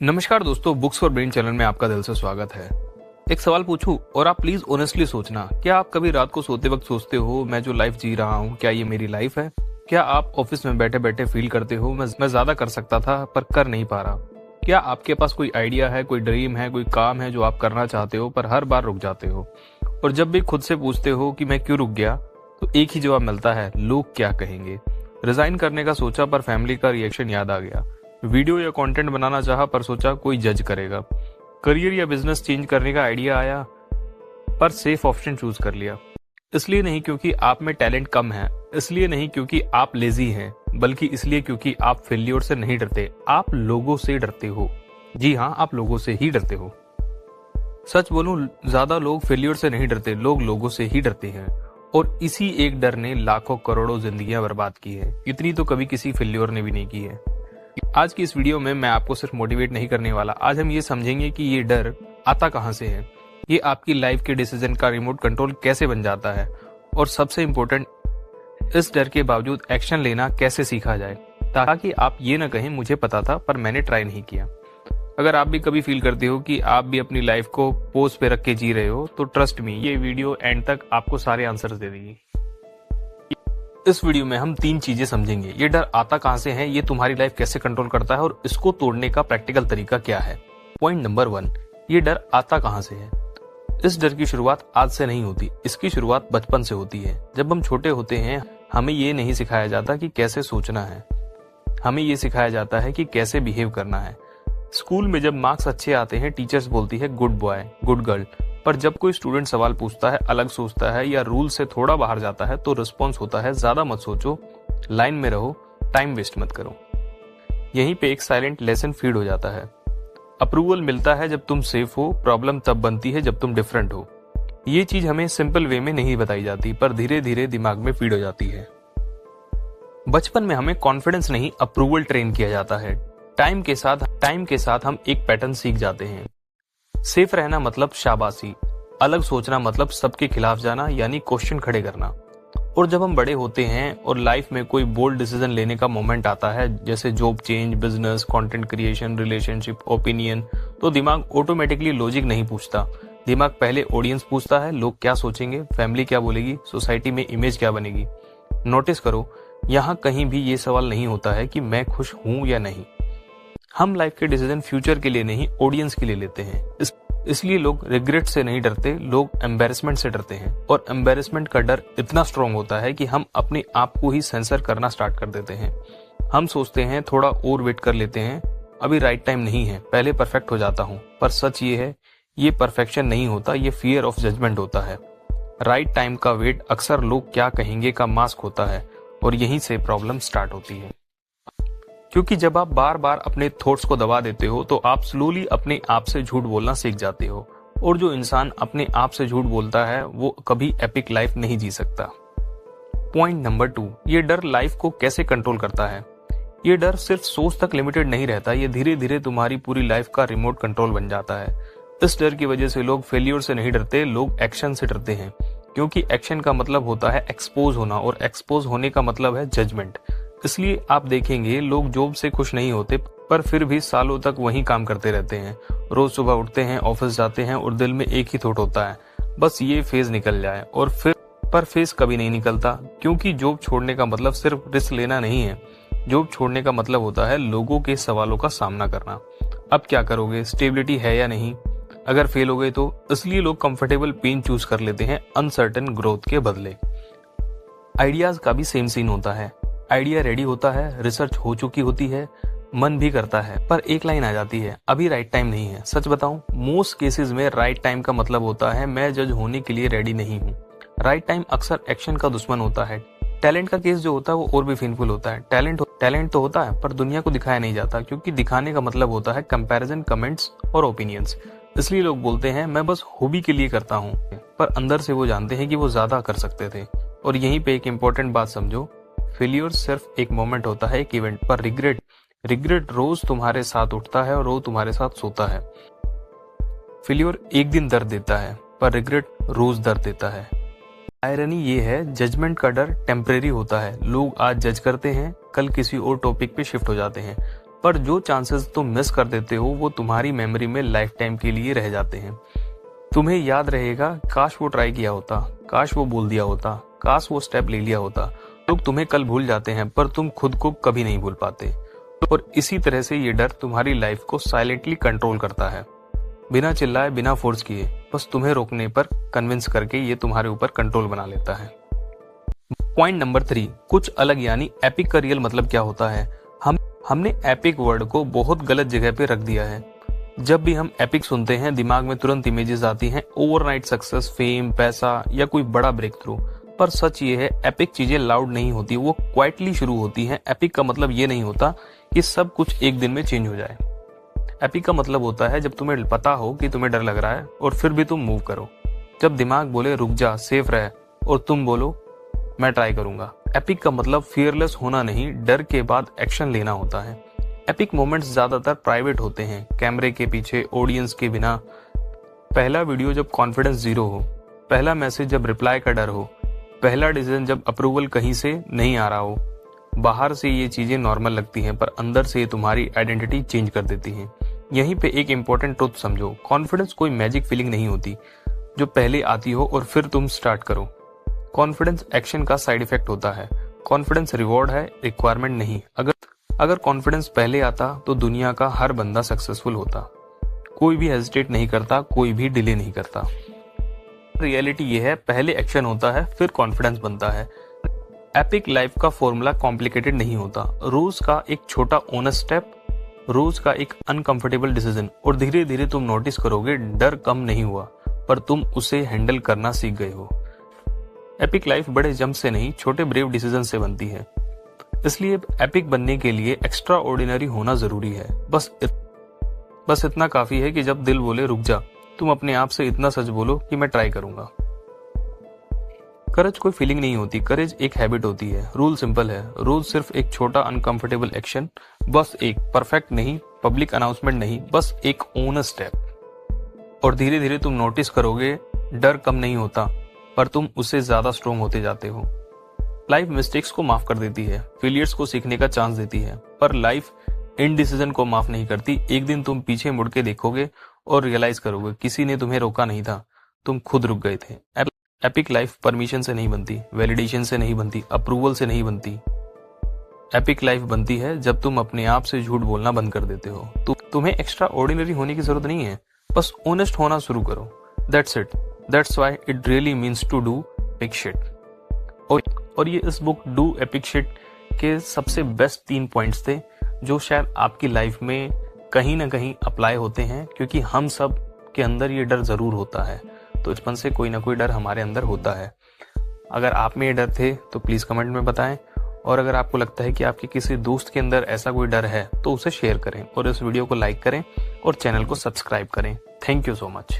नमस्कार दोस्तों, books for brain channel में आपका दिल से स्वागत है। एक सवाल पूछूं और आप प्लीज ऑनेस्टली सोचना, क्या आप कभी रात को सोते वक्त सोचते हो मैं जो लाइफ जी रहा हूँ क्या ये मेरी लाइफ है? क्या आप ऑफिस में बैठे बैठे फील करते हो मैं ज्यादा कर सकता था पर कर नहीं पा रहा? क्या आपके पास कोई आइडिया है, कोई ड्रीम है, कोई काम है जो आप करना चाहते हो पर हर बार रुक जाते हो? और जब भी खुद से पूछते हो कि मैं क्यों रुक गया, तो एक ही जवाब मिलता है, लोग क्या कहेंगे। रिजाइन करने का सोचा पर फैमिली का रिएक्शन याद आ गया। वीडियो या कंटेंट बनाना चाहा पर सोचा कोई जज करेगा। करियर या बिजनेस चेंज करने का आइडिया आया पर सेफ ऑप्शन चूज कर लिया। इसलिए नहीं क्योंकि आप में टैलेंट कम है, इसलिए नहीं क्योंकि आप लेजी हैं, बल्कि इसलिए क्योंकि आप फेल्योर से नहीं डरते, आप लोगों से डरते हो। जी हाँ, आप लोगों से ही डरते हो। सच बोलूं, ज्यादा लोग फेल्योर से नहीं डरते, लोग लोगों से ही डरते हैं। और इसी एक डर ने लाखों करोड़ों जिंदगियां बर्बाद की है। इतनी तो कभी किसी फेल्योर ने भी नहीं की है। आज की इस वीडियो में मैं आपको सिर्फ मोटिवेट नहीं करने वाला, आज हम ये समझेंगे कि ये डर आता कहां से है, ये आपकी लाइफ के डिसीजन का रिमोट कंट्रोल कैसे बन जाता है, और सबसे इम्पोर्टेंट, इस डर के बावजूद एक्शन लेना कैसे सीखा जाए, ताकि आप ये ना कहें मुझे पता था पर मैंने ट्राई नहीं किया। अगर आप भी कभी फील करते हो कि आप भी अपनी लाइफ को पोज पे रख के जी रहे हो, तो ट्रस्ट मी, ये वीडियो एंड तक आपको सारे आंसर्स दे देगी। इस वीडियो में हम 3 चीजें समझेंगे। ये डर आता कहां से है, ये तुम्हारी लाइफ कैसे कंट्रोल करता है, और इसको तोड़ने का प्रैक्टिकल तरीका क्या है। पॉइंट नंबर 1, ये डर आता कहां से है। इस डर की शुरुआत आज से नहीं होती, इसकी शुरुआत बचपन से होती है। जब हम छोटे होते हैं, हमें ये नहीं सिखाया जाता कि कैसे सोचना है, हमें ये सिखाया जाता है कि कैसे बिहेव करना है। स्कूल में जब मार्क्स अच्छे आते हैं, टीचर्स बोलती है गुड बॉय, गुड गर्ल, पर जब कोई स्टूडेंट सवाल पूछता है, अलग सोचता है या रूल से थोड़ा बाहर जाता है, तो रिस्पॉन्स होता है ज्यादा मत सोचो, लाइन में रहो, टाइम वेस्ट मत करो। यहीं पे एक साइलेंट लेसन फीड हो जाता है। अप्रूवल मिलता है जब तुम सेफ हो, प्रॉब्लम तब बनती है जब तुम डिफरेंट हो। ये चीज हमें सिंपल वे में नहीं बताई जाती, पर धीरे धीरे दिमाग में फीड हो जाती है। बचपन में हमें कॉन्फिडेंस नहीं, अप्रूवल ट्रेन किया जाता है। टाइम के साथ हम एक पैटर्न सीख जाते हैं। सेफ रहना मतलब शाबाशी, अलग सोचना मतलब सबके खिलाफ जाना, यानी क्वेश्चन खड़े करना। और जब हम बड़े होते हैं और लाइफ में कोई बोल्ड डिसीजन लेने का मोमेंट आता है, जैसे job change, business, content creation, relationship, opinion, तो दिमाग ऑटोमेटिकली लॉजिक नहीं पूछता। दिमाग पहले ऑडियंस पूछता है, लोग क्या सोचेंगे, फैमिली क्या बोलेगी, सोसाइटी में इमेज क्या बनेगी। नोटिस करो, यहाँ कहीं भी ये सवाल नहीं होता है कि मैं खुश हूं या नहीं। हम लाइफ के डिसीजन फ्यूचर के लिए नहीं, ऑडियंस के लिए लेते हैं। इसलिए लोग रिग्रेट से नहीं डरते, लोग एम्बैरेसमेंट से डरते हैं। और एम्बैरेसमेंट का डर इतना स्ट्रांग होता है कि हम अपने आप को ही सेंसर करना स्टार्ट कर देते हैं। हम सोचते हैं थोड़ा और वेट कर लेते हैं, अभी राइट टाइम नहीं है, पहले परफेक्ट हो जाता हूँ। पर सच ये है, ये परफेक्शन नहीं होता, ये फियर ऑफ जजमेंट होता है। राइट टाइम का वेट अक्सर लोग क्या कहेंगे का मास्क होता है, और यहीं से प्रॉब्लम स्टार्ट होती है। क्योंकि जब आप बार बार अपने थॉट्स को दबा देते हो, तो आप स्लोली अपने आप से झूठ बोलना सीख जाते हो। और जो इंसान अपने आप से झूठ बोलता है, वो कभी एपिक लाइफ नहीं जी सकता। पॉइंट नंबर 2, ये डर लाइफ को कैसे कंट्रोल करता है। ये डर सिर्फ सोच तक लिमिटेड नहीं रहता, ये धीरे धीरे तुम्हारी पूरी लाइफ का रिमोट कंट्रोल बन जाता है। इस डर की वजह से लोग फेलियर से नहीं डरते, लोग एक्शन से डरते हैं। क्योंकि एक्शन का मतलब होता है एक्सपोज होना, और एक्सपोज होने का मतलब है जजमेंट। इसलिए आप देखेंगे लोग जॉब से खुश नहीं होते, पर फिर भी सालों तक वही काम करते रहते हैं। रोज सुबह उठते हैं, ऑफिस जाते हैं, और दिल में एक ही थॉट होता है, बस ये फेज निकल जाए। और फिर पर फेज कभी नहीं निकलता, क्योंकि जॉब छोड़ने का मतलब सिर्फ रिस्क लेना नहीं है। जॉब छोड़ने का मतलब होता है लोगों के सवालों का सामना करना। अब क्या करोगे, स्टेबिलिटी है या नहीं, अगर फेल हो गए तो। इसलिए लोग कंफर्टेबल पेन चूज कर लेते हैं अनसर्टेन ग्रोथ के बदले। आइडियाज का भी सेम सीन होता है। आइडिया रेडी होता है, रिसर्च हो चुकी होती है, मन भी करता है, पर एक लाइन आ जाती है, अभी राइट टाइम नहीं है। सच बताऊं, मोस्ट केसेस में राइट टाइम का मतलब होता है मैं जज होने के लिए रेडी नहीं हूँ। राइट टाइम अक्सर एक्शन का दुश्मन होता है। टैलेंट का केस जो होता है वो और भी पेनफुल होता है। टैलेंट तो होता है, पर दुनिया को दिखाया नहीं जाता, क्योंकि दिखाने का मतलब होता है कंपैरिजन, कमेंट्स और ओपिनियंस। इसलिए लोग बोलते हैं मैं बस हॉबी के लिए करता हूँ, पर अंदर से वो जानते हैं कि वो ज्यादा कर सकते थे। और यहीं पे एक इंपॉर्टेंट बात समझो, फेलियर सिर्फ एक मोमेंट होता है, एक इवेंट, पर रिग्रेट रोज तुम्हारे साथ उठता है और रोज तुम्हारे साथ सोता है। फेलियर एक दिन दर्द देता है, पर रिग्रेट रोज दर्द देता है। आयरनी ये है, जजमेंट का डर टेम्परेरी होता है। लोग आज जज करते हैं, कल किसी और टॉपिक पे शिफ्ट हो जाते हैं। पर जो चांसेस तुम मिस कर देते हो वो तुम्हारी मेमोरी में लाइफ टाइम के लिए रह जाते हैं। तुम्हें याद रहेगा, काश वो ट्राई किया होता, काश वो बोल दिया होता, काश वो स्टेप ले लिया होता। लोग तुम्हें कल भूल जाते हैं पर तुम खुद को कभी नहीं भूल पाते। और इसी तरह से ये डर तुम्हारी लाइफ को साइलेंटली कंट्रोल करता है, बिना चिल्लाए, बिना फोर्स किए, बस तुम्हें रोकने पर कन्विंस करके ये तुम्हारे ऊपर कंट्रोल बना लेता है। पॉइंट नंबर 3, कुछ अलग यानी एपिक का रियल मतलब क्या होता है। हमने एपिक वर्ड को बहुत गलत जगह पे रख दिया है। जब भी हम एपिक सुनते हैं दिमाग में तुरंत इमेजेस आती हैं, ओवरनाइट सक्सेस, फेम, पैसा या कोई बड़ा ब्रेक थ्रू। पर सच ये है, एपिक चीजें लाउड नहीं होती, वो क्वाइटली शुरू होती हैं। एपिक का मतलब ये नहीं होता कि सब कुछ एक दिन में चेंज हो जाए। एपिक का मतलब होता है जब तुम्हें पता हो कि तुम्हें डर लग रहा है और फिर भी तुम मूव करो। जब दिमाग बोले रुक जा, सेफ रह, और तुम बोलो मैं ट्राई करूंगा। एपिक का मतलब फियरलेस होना नहीं, डर के बाद एक्शन लेना होता है। एपिक मोमेंट्स ज्यादातर प्राइवेट होते हैं, कैमरे के पीछे, ऑडियंस के बिना। पहला वीडियो जब कॉन्फिडेंस जीरो हो, पहला मैसेज जब रिप्लाई का डर हो, पहला डिसीजन जब अप्रूवल कहीं से नहीं आ रहा हो। बाहर से ये चीजें नॉर्मल लगती हैं पर अंदर से तुम्हारी आइडेंटिटी चेंज कर देती हैं। यहीं पे एक इंपॉर्टेंट ट्रुथ समझो, कॉन्फिडेंस कोई मैजिक फीलिंग नहीं होती जो पहले आती हो और फिर तुम स्टार्ट करो। कॉन्फिडेंस एक्शन का साइड इफेक्ट होता है। कॉन्फिडेंस रिवॉर्ड है, रिक्वायरमेंट नहीं। अगर कॉन्फिडेंस पहले आता तो दुनिया का हर बंदा सक्सेसफुल होता। कोई भी हेजिटेट नहीं करता, कोई भी डिले नहीं करता। रियलिटी ये है, पहले एक्शन होता है फिर कॉन्फिडेंस बनता है। एपिक लाइफ का फॉर्मूला कॉम्प्लिकेटेड नहीं होता। रोज का एक छोटा ऑनेस्ट स्टेप, रोज का एक अनकंफर्टेबल डिसीजन, और धीरे धीरे तुम नोटिस करोगे डर कम नहीं हुआ पर तुम उसे हैंडल करना सीख गए हो। एपिक लाइफ बड़े जंप से नहीं, छोटे ब्रेव डिसीजन से बनती है। इसलिए एपिक बनने के लिए एक्स्ट्रा ऑर्डिनरी होना जरूरी है। बस इतना काफी है कि जब दिल बोले रुक जा, तुम अपने आप से इतना सच बोलो कि मैं ट्राई करूंगा। करेज कोई फीलिंग नहीं होती, करेज एक हैबिट होती है। रूल सिंपल है, रोज सिर्फ एक छोटा अनकंफर्टेबल एक्शन, बस एक, परफेक्ट नहीं, पब्लिक अनाउंसमेंट नहीं, बस एक ऑनेस्ट स्टेप। और धीरे धीरे तुम नोटिस करोगे डर कम नहीं होता पर तुम उससे ज्यादा स्ट्रोंग होते जाते हो। लाइफ मिस्टेक्स को माफ कर देती है, फेलियर्स को सीखने का चांस देती है, पर लाइफ इनडिसीजन को माफ नहीं करती। एक दिन तुम पीछे मुड़ के देखोगे और रियलाइज करोगे किसी ने तुम्हें रोका नहीं था, तुम खुद रुक गए थे। एपिक लाइफ परमिशन से नहीं बनती, वैलिडेशन से नहीं बनती, अप्रूवल से नहीं बनती। एपिक लाइफ बनती है जब तुम अपने आप से झूठ बोलना बंद कर देते हो। तुम्हें एक्स्ट्रा ऑर्डिनरी होने की जरूरत नहीं है, बस ऑनेस्ट होना शुरू करो। That's it, that's why it really means to do epic shit. और ये इस बुक डू एपिक शिट के सबसे बेस्ट 3 पॉइंट्स थे जो शायद आपकी लाइफ में कहीं ना कहीं अप्लाई होते हैं, क्योंकि हम सब के अंदर ये डर जरूर होता है। तो बचपन से कोई ना कोई डर हमारे अंदर होता है। अगर आप में ये डर थे तो प्लीज कमेंट में बताएं, और अगर आपको लगता है कि आपके किसी दोस्त के अंदर ऐसा कोई डर है तो उसे शेयर करें और इस वीडियो को लाइक करें और चैनल को सब्सक्राइब करें। Thank you so much.